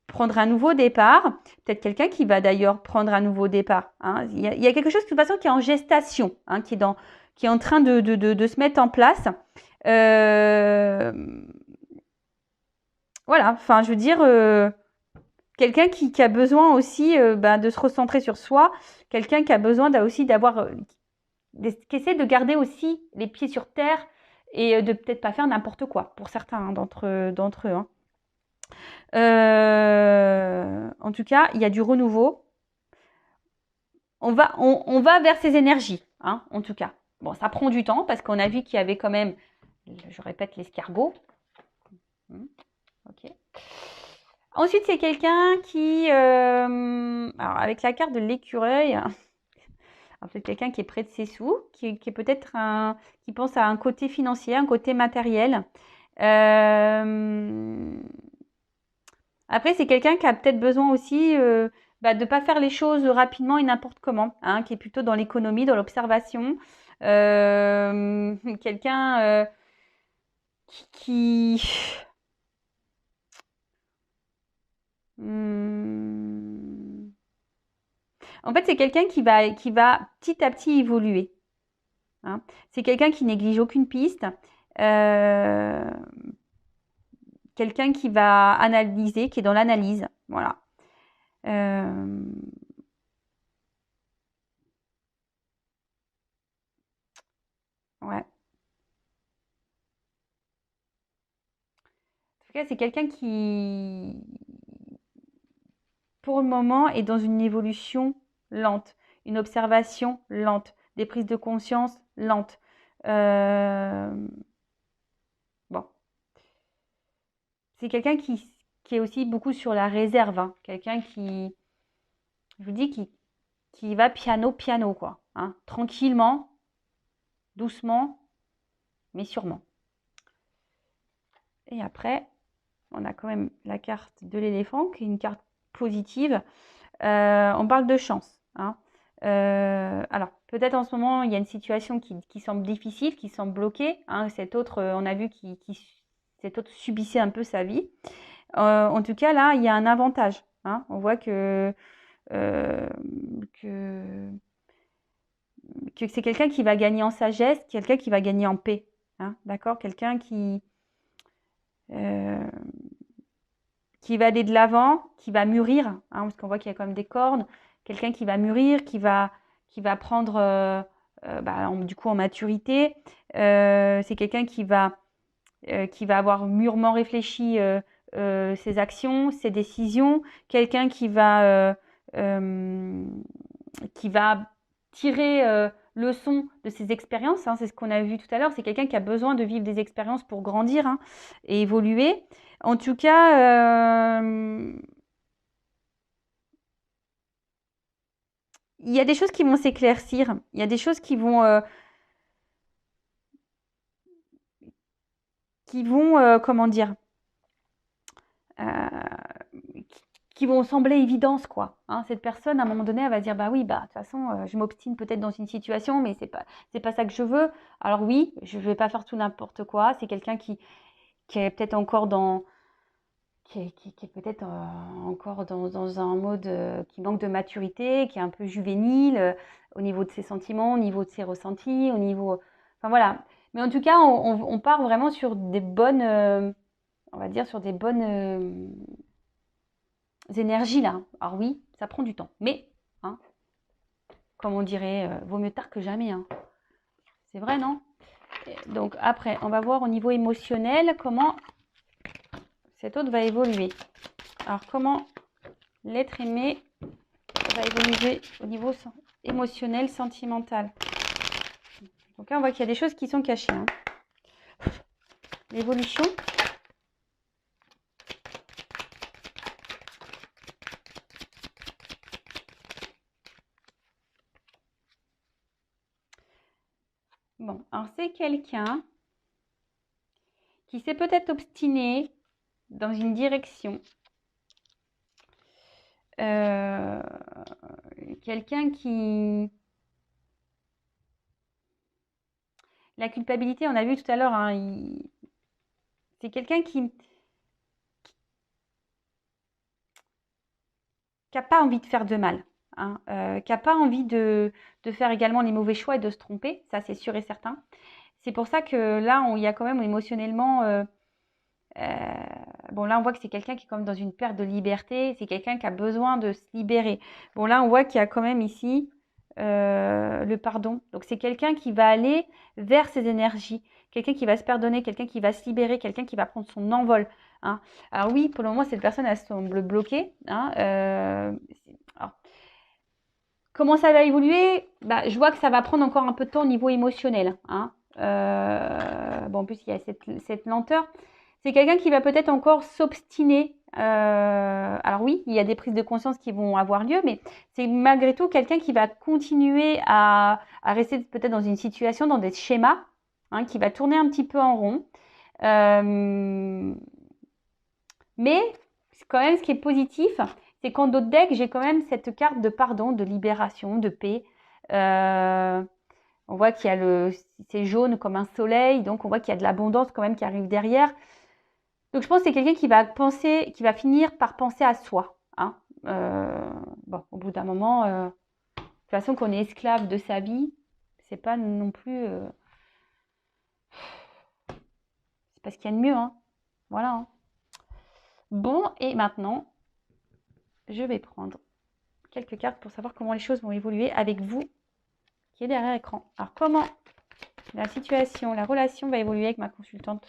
prendre un nouveau départ. Peut-être quelqu'un qui va d'ailleurs prendre un nouveau départ, hein. Il y a quelque chose de toute façon qui est en gestation, hein, qui est en train de se mettre en place. Euh, voilà, enfin, je veux dire, quelqu'un qui a besoin aussi de se recentrer sur soi, quelqu'un qui a besoin aussi d'avoir, qui essaie de garder aussi les pieds sur terre et de peut-être pas faire n'importe quoi pour certains, hein, d'entre eux, hein. En tout cas, il y a du renouveau. On va vers ces énergies, hein, en tout cas. Bon, ça prend du temps parce qu'on a vu qu'il y avait quand même, je répète, l'escargot. Ok. Ensuite, c'est quelqu'un qui, alors avec la carte de l'écureuil, c'est quelqu'un qui est près de ses sous, qui est peut-être qui pense à un côté financier, un côté matériel. Après, c'est quelqu'un qui a peut-être besoin aussi de ne pas faire les choses rapidement et n'importe comment, hein, qui est plutôt dans l'économie, dans l'observation. Quelqu'un qui... Hmm. En fait, c'est quelqu'un qui va petit à petit évoluer, hein. C'est quelqu'un qui néglige aucune piste. Euh, Quelqu'un qui va analyser, qui est dans l'analyse. Voilà. Euh, ouais. En tout cas, c'est quelqu'un qui, pour le moment, est dans une évolution lente, une observation lente, des prises de conscience lentes. Euh, bon, c'est quelqu'un qui est aussi beaucoup sur la réserve, hein. Quelqu'un qui, je vous dis, qui va piano, piano, quoi, hein. Tranquillement, doucement, mais sûrement. Et après, on a quand même la carte de l'éléphant, qui est une carte positive. On parle de chance, hein. Alors, peut-être en ce moment, il y a une situation qui semble difficile, qui semble bloquée, hein. Cet autre, on a vu cet autre subissait un peu sa vie. En tout cas, là, il y a un avantage, hein. On voit euh, que, que c'est quelqu'un qui va gagner en sagesse, quelqu'un qui va gagner en paix, hein, d'accord? Quelqu'un euh, qui va aller de l'avant, qui va mûrir, hein, parce qu'on voit qu'il y a quand même des cornes, quelqu'un qui va mûrir, qui va prendre du coup en maturité. C'est quelqu'un qui va avoir mûrement réfléchi ses actions, ses décisions, quelqu'un qui va tirer leçon de ses expériences, hein. C'est ce qu'on a vu tout à l'heure, c'est quelqu'un qui a besoin de vivre des expériences pour grandir, hein, et évoluer. En tout cas, il y a des choses qui vont s'éclaircir, il y a des choses qui vont comment dire, qui vont sembler évidentes, quoi, hein. Cette personne, à un moment donné, elle va dire, bah oui, bah de toute façon, je m'obstine peut-être dans une situation, mais c'est pas ça que je veux. Alors oui, je vais pas faire tout n'importe quoi. C'est quelqu'un qui est peut-être encore qui est peut-être encore dans un mode qui manque de maturité, qui est un peu juvénile au niveau de ses sentiments, au niveau de ses ressentis, au niveau... Enfin voilà. Mais en tout cas, on part vraiment sur des bonnes... on va dire sur des bonnes... énergies là. Alors oui, ça prend du temps, mais hein, comme on dirait, vaut mieux tard que jamais. Hein. C'est vrai, non? Donc après, on va voir au niveau émotionnel comment cet autre va évoluer. Alors comment l'être aimé va évoluer au niveau émotionnel, sentimental. Donc là, on voit qu'il y a des choses qui sont cachées. Hein. L'évolution. Bon, alors c'est quelqu'un qui s'est peut-être obstiné dans une direction. Quelqu'un qui... La culpabilité, on a vu tout à l'heure, hein, c'est quelqu'un qui n'a pas envie de faire de mal, hein, qui n'a pas envie de faire également les mauvais choix et de se tromper, ça c'est sûr et certain. C'est pour ça que là, il y a quand même émotionnellement... bon, là, on voit que c'est quelqu'un qui est quand même dans une perte de liberté. C'est quelqu'un qui a besoin de se libérer. Bon, là, on voit qu'il y a quand même ici le pardon. Donc, c'est quelqu'un qui va aller vers ses énergies. Quelqu'un qui va se pardonner, quelqu'un qui va se libérer, quelqu'un qui va prendre son envol. Hein. Alors oui, pour le moment, cette personne, elle semble bloquée. Hein. Alors, comment ça va évoluer? Bah, je vois que ça va prendre encore un peu de temps au niveau émotionnel. Hein. Bon, en plus, il y a cette lenteur. C'est quelqu'un qui va peut-être encore s'obstiner. Alors oui, il y a des prises de conscience qui vont avoir lieu, mais c'est malgré tout quelqu'un qui va continuer à rester peut-être dans une situation, dans des schémas, hein, qui va tourner un petit peu en rond. Mais quand même, ce qui est positif, c'est qu'en d'autres decks, j'ai quand même cette carte de pardon, de libération, de paix. On voit qu'il y a c'est jaune comme un soleil, donc on voit qu'il y a de l'abondance quand même qui arrive derrière. Donc je pense que c'est quelqu'un qui va finir par penser à soi. Hein. Bon, au bout d'un moment, de toute façon, qu'on est esclave de sa vie, c'est pas non plus, c'est pas ce qu'il y a de mieux. Hein. Voilà. Hein. Bon, et maintenant, je vais prendre quelques cartes pour savoir comment les choses vont évoluer avec vous qui est derrière l'écran. Alors comment la situation, la relation va évoluer avec ma consultante?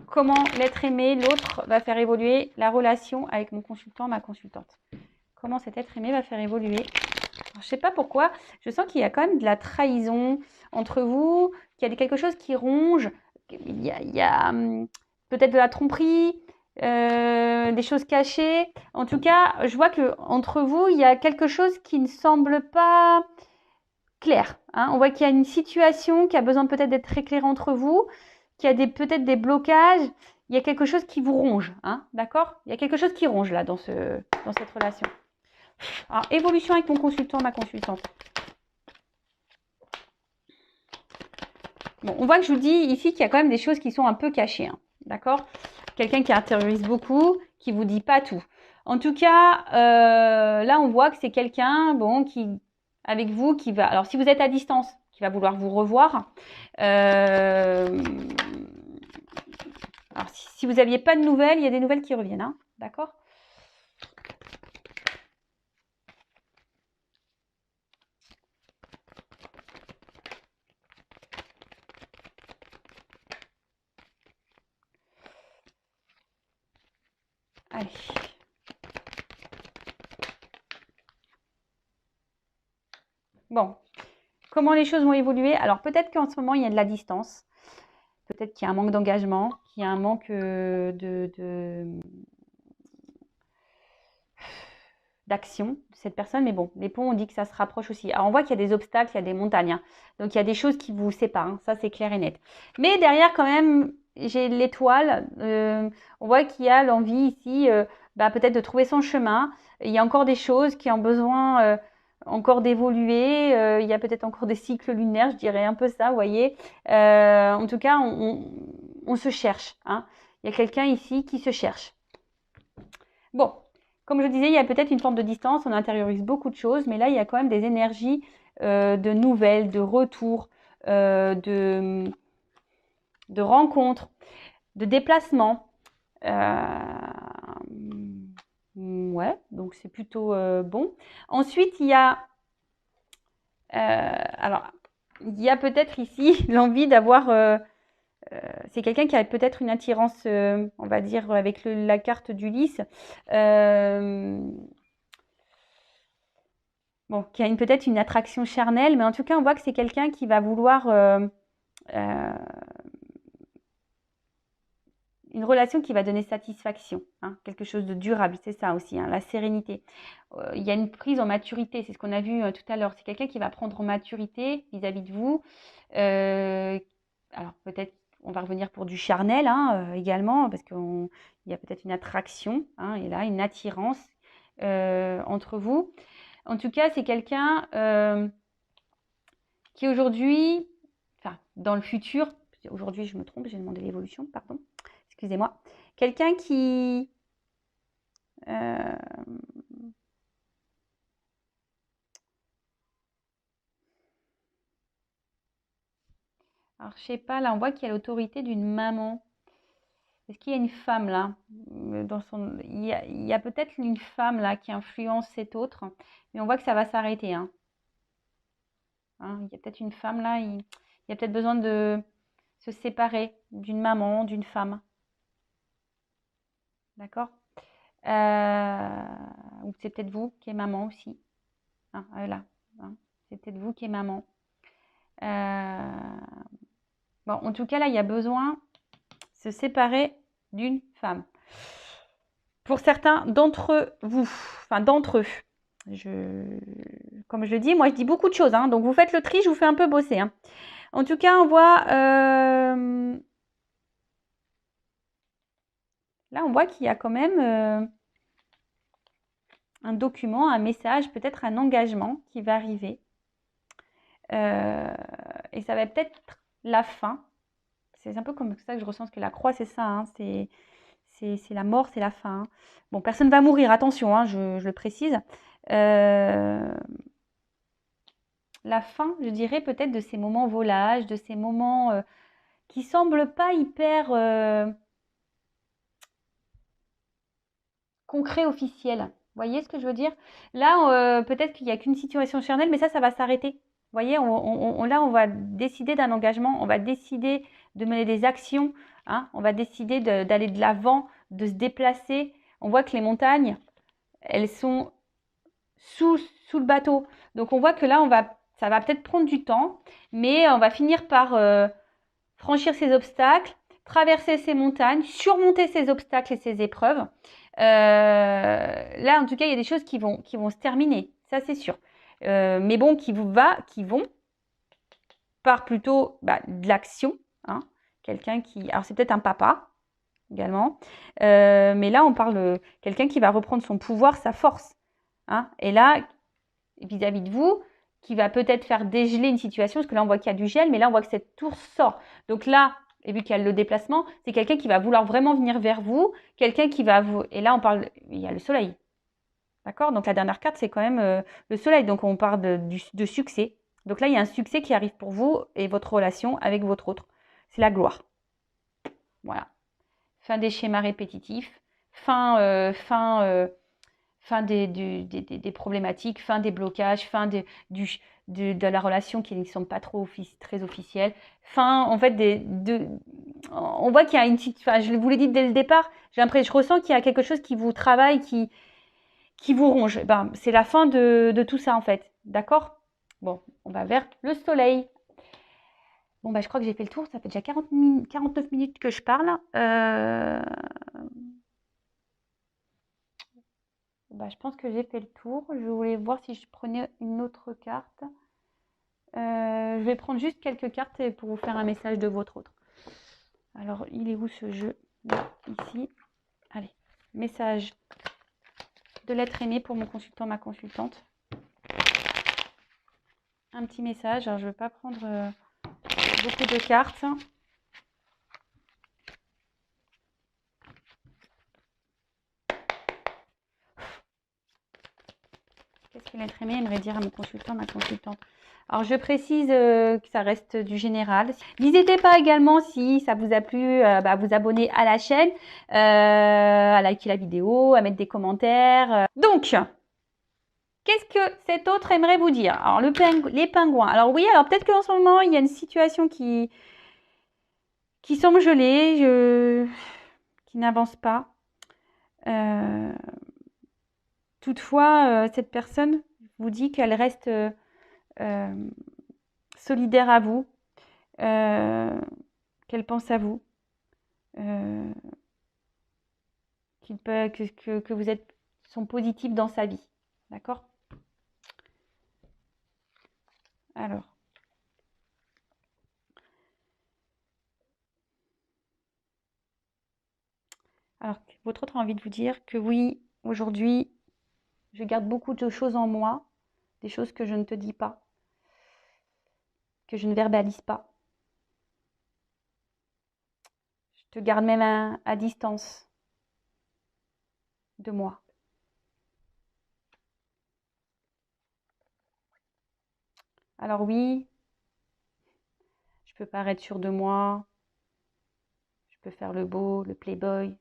Comment l'être aimé, l'autre, va faire évoluer la relation avec mon consultant, ma consultante? Comment cet être aimé va faire évoluer? Alors, je ne sais pas pourquoi, je sens qu'il y a quand même de la trahison entre vous, qu'il y a quelque chose qui ronge, il y a peut-être de la tromperie, des choses cachées. En tout cas, je vois qu'entre vous, il y a quelque chose qui ne semble pas clair. Hein. On voit qu'il y a une situation qui a besoin peut-être d'être éclairée entre vous, qu'il y a peut-être des blocages, il y a quelque chose qui vous ronge. Hein. D'accord? Il y a quelque chose qui ronge là dans cette relation. Alors, évolution avec mon consultant, ma consultante. Bon, on voit que je vous dis ici qu'il y a quand même des choses qui sont un peu cachées. Hein. D'accord? Quelqu'un qui intériorise beaucoup, qui vous dit pas tout. En tout cas, là, on voit que c'est quelqu'un, bon, qui, avec vous, qui va... Alors, si vous êtes à distance, qui va vouloir vous revoir. Alors, si vous n'aviez pas de nouvelles, il y a des nouvelles qui reviennent. Hein. D'accord? Allez. Bon. Comment les choses vont évoluer? Alors, peut-être qu'en ce moment, il y a de la distance. Peut-être qu'il y a un manque d'engagement, qu'il y a un manque d'action de cette personne. Mais bon, les ponts, on dit que ça se rapproche aussi. Alors, on voit qu'il y a des obstacles, il y a des montagnes. Hein. Donc, il y a des choses qui vous séparent. Hein. Ça, c'est clair et net. Mais derrière, quand même, j'ai l'étoile. On voit qu'il y a l'envie ici, peut-être de trouver son chemin. Il y a encore des choses qui ont besoin encore d'évoluer. Il y a peut-être encore des cycles lunaires, je dirais un peu ça, vous voyez. En tout cas, on se cherche. Hein. Il y a quelqu'un ici qui se cherche. Bon, comme je disais, il y a peut-être une forme de distance, on intériorise beaucoup de choses, mais là, il y a quand même des énergies de nouvelles, de retours, de rencontres, de déplacements. Ouais, donc c'est plutôt bon. Ensuite, il y a, alors, il y a peut-être ici l'envie d'avoir, c'est quelqu'un qui a peut-être une attirance, on va dire, avec la carte d'Ulysse. Bon, qui a peut-être une attraction charnelle, mais en tout cas, on voit que c'est quelqu'un qui va vouloir une relation qui va donner satisfaction, hein, quelque chose de durable, c'est ça aussi, hein, la sérénité. Il y a une prise en maturité, c'est ce qu'on a vu tout à l'heure. C'est quelqu'un qui va prendre en maturité vis-à-vis de vous. Alors peut-être, on va revenir pour du charnel hein, également, parce qu'il y a peut-être une attraction, hein, et là, une attirance entre vous. En tout cas, c'est quelqu'un qui aujourd'hui, enfin, dans le futur, aujourd'hui je me trompe, j'ai demandé l'évolution, pardon, excusez-moi, quelqu'un qui alors je sais pas, là on voit qu'il y a l'autorité d'une maman. Est-ce qu'il y a une femme là dans son... Il y a peut-être une femme là qui influence cet autre, mais on voit que ça va s'arrêter. Hein. Hein, il y a peut-être une femme là, il y a peut-être besoin de se séparer d'une maman, d'une femme. D'accord Ou c'est peut-être vous qui êtes maman aussi. Hein, là, hein, c'est peut-être vous qui êtes maman. Bon, en tout cas, là, il y a besoin de se séparer d'une femme. Pour certains d'entre vous, enfin d'entre eux, comme je le dis, moi je dis beaucoup de choses, hein, donc vous faites le tri, je vous fais un peu bosser. Hein. En tout cas, on voit, là on voit qu'il y a quand même un document, un message, peut-être un engagement qui va arriver. Et ça va peut-être la fin. C'est un peu comme ça que je ressens que la croix, c'est ça, hein, c'est la mort, c'est la fin. Hein. Bon, personne ne va mourir, attention, hein, je le précise. La fin, je dirais peut-être de ces moments volages, de ces moments qui semblent pas hyper concrets, officiels. Vous voyez ce que je veux dire? Là, peut-être qu'il n'y a qu'une situation charnelle, mais ça va s'arrêter. Vous voyez, là, on va décider d'un engagement, on va décider de mener des actions, hein, on va décider d'aller de l'avant, de se déplacer. On voit que les montagnes, elles sont sous le bateau. Donc on voit que là, ça va peut-être prendre du temps, mais on va finir par franchir ces obstacles, traverser ces montagnes, surmonter ces obstacles et ces épreuves. Là, en tout cas, il y a des choses qui vont se terminer, ça c'est sûr. Mais bon, qui vont par plutôt de l'action. Hein, quelqu'un qui... Alors c'est peut-être un papa également. Mais là, on parle de quelqu'un qui va reprendre son pouvoir, sa force. Hein, et là, vis-à-vis de vous, qui va peut-être faire dégeler une situation, parce que là, on voit qu'il y a du gel, mais là, on voit que cette tour sort. Donc là, et vu qu'il y a le déplacement, c'est quelqu'un qui va vouloir vraiment venir vers vous, quelqu'un qui va vous... Et là, on parle... Il y a le soleil. D'accord? Donc la dernière carte, c'est quand même le soleil. Donc on parle de succès. Donc là, il y a un succès qui arrive pour vous et votre relation avec votre autre. C'est la gloire. Voilà. Fin des schémas répétitifs. Fin des problématiques, fin des blocages, fin de la relation qui ne sont pas très officielles. Fin, en fait, on voit qu'il y a une... Enfin, je vous l'ai dit dès le départ, je ressens qu'il y a quelque chose qui vous travaille, qui vous ronge. Ben, c'est la fin de tout ça, en fait. D'accord? Bon, on va vers le soleil. Bon, bah, je crois que j'ai fait le tour. Ça fait déjà 49 minutes que je parle. Bah, je pense que j'ai fait le tour. Je voulais voir si je prenais une autre carte. Je vais prendre juste quelques cartes pour vous faire un message de votre autre. Alors, il est où ce jeu? Là, ici. Allez, message de l'être aimé pour mon consultant, ma consultante. Un petit message. Alors, je ne vais pas prendre beaucoup de cartes. Qu'est-ce que l'être aimé aimerait dire à mon consultant, ma consultante? Alors, je précise que ça reste du général. N'hésitez pas également, si ça vous a plu, à vous abonner à la chaîne, à liker la vidéo, à mettre des commentaires. Donc, qu'est-ce que cet autre aimerait vous dire? Alors, les pingouins. Alors oui, alors peut-être qu'en ce moment, il y a une situation qui semble gelée, qui n'avance pas. Toutefois, cette personne vous dit qu'elle reste solidaire à vous, qu'elle pense à vous, que vous sont positifs dans sa vie. D'accord? Alors. Alors, votre autre a envie de vous dire que oui, aujourd'hui, je garde beaucoup de choses en moi, des choses que je ne te dis pas, que je ne verbalise pas. Je te garde même à distance de moi. Alors oui, je peux paraître sûre de moi, je peux faire le beau, le playboy,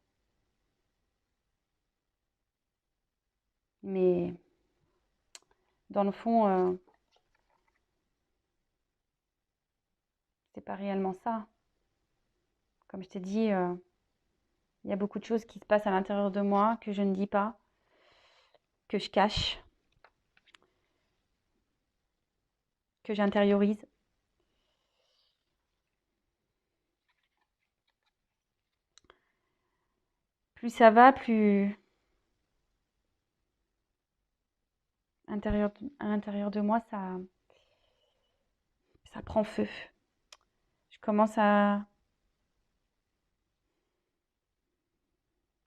mais dans le fond, c'est pas réellement ça. Comme je t'ai dit, il y a beaucoup de choses qui se passent à l'intérieur de moi que je ne dis pas, que je cache, que j'intériorise. Plus ça va, plus à l'intérieur de moi, ça prend feu. Je commence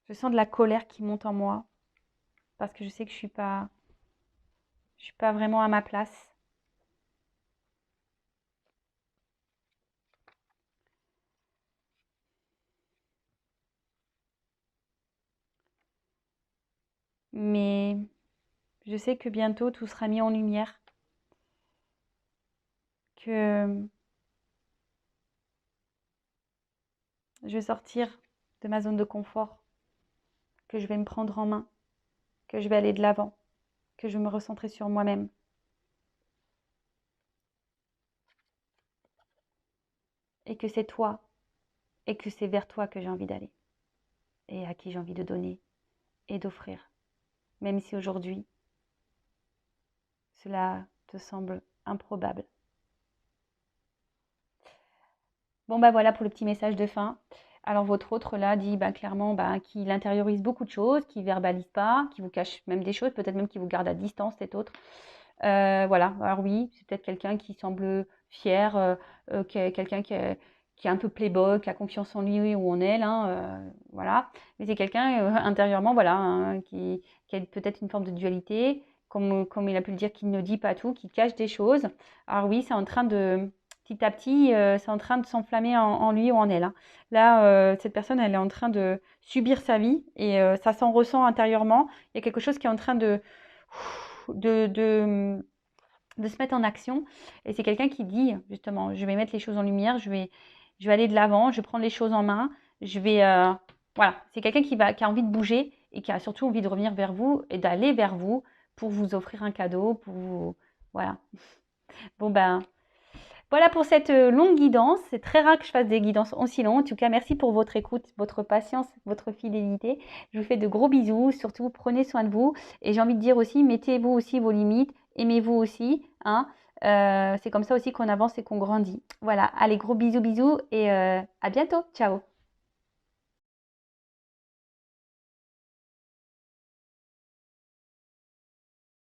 je sens de la colère qui monte en moi parce que je sais que je suis pas vraiment à ma place. Mais je sais que bientôt tout sera mis en lumière, que je vais sortir de ma zone de confort, que je vais me prendre en main, que je vais aller de l'avant, que je vais me recentrer sur moi-même. Et que c'est toi, et que c'est vers toi que j'ai envie d'aller, et à qui j'ai envie de donner et d'offrir. Même si aujourd'hui, cela te semble improbable. Bon, bah voilà pour le petit message de fin. Alors, votre autre là dit clairement qu'il intériorise beaucoup de choses, qu'il ne verbalise pas, qu'il vous cache même des choses, peut-être même qu'il vous garde à distance, cet autre. Voilà, alors oui, c'est peut-être quelqu'un qui semble fier, quelqu'un qui est un peu playboy, qui a confiance en lui ou en elle, hein, voilà. Mais c'est quelqu'un intérieurement, voilà, hein, qui a peut-être une forme de dualité, comme il a pu le dire, qui ne dit pas tout, qui cache des choses. Alors oui, c'est en train de, petit à petit, c'est en train de s'enflammer en lui ou en elle, hein. Là, cette personne, elle est en train de subir sa vie et ça s'en ressent intérieurement. Il y a quelque chose qui est en train de, de, de se mettre en action. Et c'est quelqu'un qui dit, justement, je vais mettre les choses en lumière, je vais aller de l'avant, je vais prendre les choses en main, je vais... voilà, c'est quelqu'un qui a envie de bouger et qui a surtout envie de revenir vers vous et d'aller vers vous pour vous offrir un cadeau, pour vous... Voilà. Bon voilà pour cette longue guidance. C'est très rare que je fasse des guidances aussi longues. En tout cas, merci pour votre écoute, votre patience, votre fidélité. Je vous fais de gros bisous. Surtout, prenez soin de vous. Et j'ai envie de dire aussi, mettez-vous aussi vos limites. Aimez-vous aussi, hein. C'est comme ça aussi qu'on avance et qu'on grandit. Voilà, allez, gros bisous, bisous et à bientôt. Ciao.